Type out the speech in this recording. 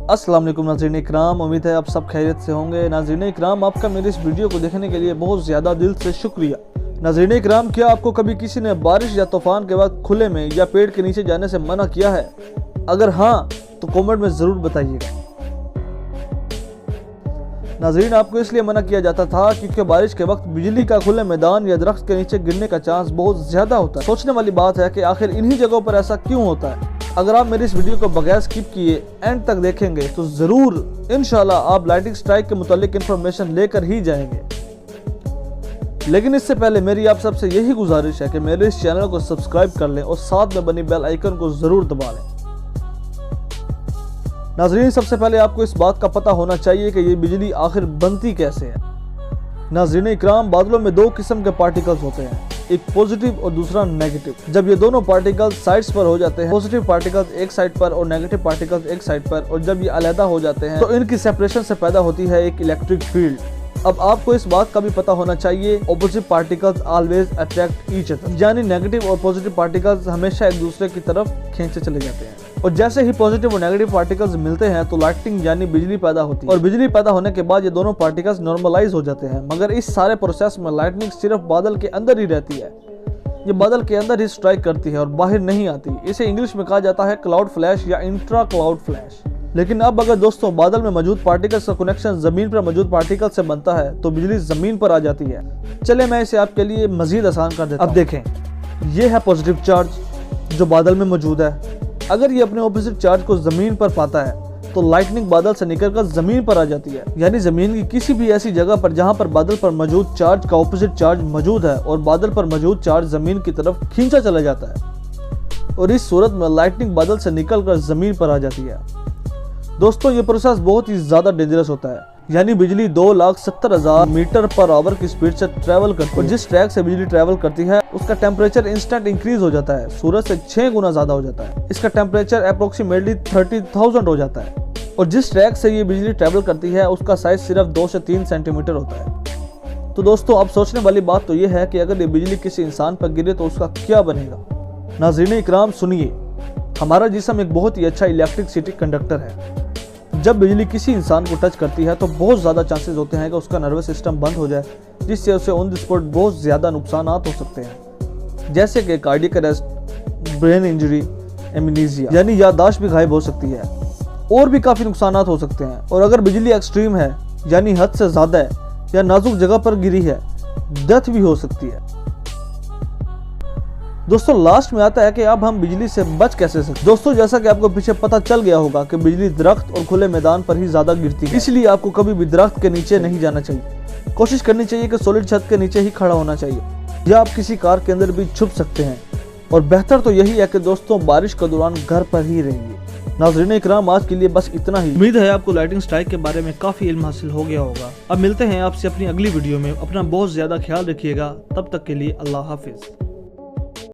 अस्सलाम वालेकुम नाज़रीन इकराम, उम्मीद है आप सब खैरियत से होंगे। नाज़रीन इकराम, आपका मेरे इस वीडियो को देखने के लिए बहुत ज़्यादा दिल से शुक्रिया। नाज़रीन इकराम, क्या आपको कभी किसी ने बारिश या तूफान के वक्त खुले में या पेड़ के नीचे जाने से मना किया है? अगर हाँ तो कमेंट में ज़रूर बताइएगा। नाज़रीन, आपको इसलिए मना किया जाता था क्योंकि बारिश के वक्त बिजली का खुले मैदान या दरख्त के नीचे गिरने का चांस बहुत ज़्यादा होता है। सोचने वाली बात है कि आखिर इन्हीं जगहों पर ऐसा क्यों होता है। अगर आप मेरी इस वीडियो को बगैर स्किप किए एंड तक देखेंगे तो ज़रूर इंशाल्लाह आप लाइटिंग स्ट्राइक के मुतालिक इन्फॉर्मेशन लेकर ही जाएंगे। लेकिन इससे पहले मेरी आप सबसे यही गुजारिश है कि मेरे इस चैनल को सब्सक्राइब कर लें और साथ में बनी बेल आइकन को ज़रूर दबा लें। नाज़रीन, सबसे पहले आपको इस बात का पता होना चाहिए कि ये बिजली आखिर बनती कैसे है। नाज़रीन इकराम, बादलों में दो किस्म के पार्टिकल्स होते हैं, एक पॉजिटिव और दूसरा नेगेटिव। जब ये दोनों पार्टिकल्स साइड्स पर हो जाते हैं, पॉजिटिव पार्टिकल्स एक साइड पर और नेगेटिव पार्टिकल्स एक साइड पर, और जब ये अलग हो जाते हैं तो इनकी सेपरेशन से पैदा होती है एक इलेक्ट्रिक फील्ड। अब आपको इस बात का भी पता होना चाहिए, opposite particles always attract each other, यानी नेगेटिव और पॉजिटिव पार्टिकल्स हमेशा एक दूसरे की तरफ खींचे चले जाते हैं। और जैसे ही पॉजिटिव और नेगेटिव पार्टिकल्स मिलते हैं तो लाइटिंग यानी बिजली पैदा होती है, और बिजली पैदा होने के बाद ये दोनों पार्टिकल्स नॉर्मलाइज हो जाते हैं। मगर इस सारे प्रोसेस में लाइटनिंग सिर्फ बादल के अंदर ही रहती है। ये बादल के अंदर ही स्ट्राइक करती है और बाहर नहीं आती। इसे इंग्लिश में कहा जाता है क्लाउड फ्लैश या इंट्रा क्लाउड फ्लैश। लेकिन अब अगर दोस्तों बादल में मौजूद पार्टिकल्स का कनेक्शन जमीन पर मौजूद पार्टिकल से बनता है तो बिजली जमीन पर आ जाती है। चले मैं इसे आपके लिए मजीद आसान कर देता हूं। अब देखें, ये है पॉजिटिव चार्ज जो बादल में मौजूद है। अगर ये अपने ऑपोजिट चार्ज को जमीन पर पाता है तो लाइटनिंग बादल से निकलकर जमीन पर आ जाती है, यानी जमीन की किसी भी ऐसी जगह पर जहां पर बादल पर मौजूद चार्ज का ऑपोजिट चार्ज मौजूद है और बादल पर मौजूद चार्ज जमीन की तरफ खींचा चला जाता है, और इस सूरत में लाइटनिंग बादल से निकलकर जमीन पर आ जाती है। दोस्तों, ये प्रोसेस बहुत ही ज्यादा डेंजरस होता है, यानी बिजली 2,70,000 मीटर पर आवर की स्पीड से ट्रैवल करती है, और जिस ट्रैक से बिजली ट्रैवल करती है उसका टेम्परेचर इंस्टेंट इंक्रीज हो जाता है, सूरज से 6 गुना ज्यादा हो जाता है। इसका टेम्परेचर अप्रोक्सीमेटली 30,000 हो जाता है, और जिस ट्रैक से ये बिजली ट्रैवल करती है उसका साइज सिर्फ 2 से 3 सेंटीमीटर होता है। तो दोस्तों, अब सोचने वाली बात तो ये है कि अगर ये बिजली किसी इंसान पर गिरे तो उसका क्या बनेगा। नाज़रीन इकराम, सुनिए, हमारा जिस्म एक बहुत ही अच्छा इलेक्ट्रिसिटी कंडक्टर है। जब बिजली किसी इंसान को टच करती है तो बहुत ज़्यादा चांसेस होते हैं कि उसका नर्वस सिस्टम बंद हो जाए, जिससे उसे ऑन द स्पॉट बहुत ज़्यादा नुकसान हो सकते हैं, जैसे कि cardiac arrest, brain injury, amnesia यानी याददाश्त भी गायब हो सकती है, और भी काफ़ी नुकसान हो सकते हैं। और अगर बिजली एक्सट्रीम है यानी हद से ज़्यादा है या नाजुक जगह पर गिरी है, डेथ भी हो सकती है। दोस्तों, लास्ट में आता है कि अब हम बिजली से बच कैसे सकते हैं। दोस्तों, जैसा कि आपको पीछे पता चल गया होगा कि बिजली दरख्त और खुले मैदान पर ही ज्यादा गिरती है, इसलिए आपको कभी भी दरख्त के नीचे नहीं जाना चाहिए। कोशिश करनी चाहिए कि सॉलिड छत के नीचे ही खड़ा होना चाहिए, या आप किसी कार के अंदर भी छुप सकते हैं। और बेहतर तो यही है कि दोस्तों बारिश के दौरान घर पर ही रहिए। नाज़रीन इकराम, आज के लिए बस इतना ही। उम्मीद है आपको लाइटिंग स्ट्राइक के बारे में काफी इल्म हासिल हो गया होगा। अब मिलते हैं आपसे अपनी अगली वीडियो में। अपना बहुत ज्यादा ख्याल रखिएगा। तब तक के लिए अल्लाह हाफिज।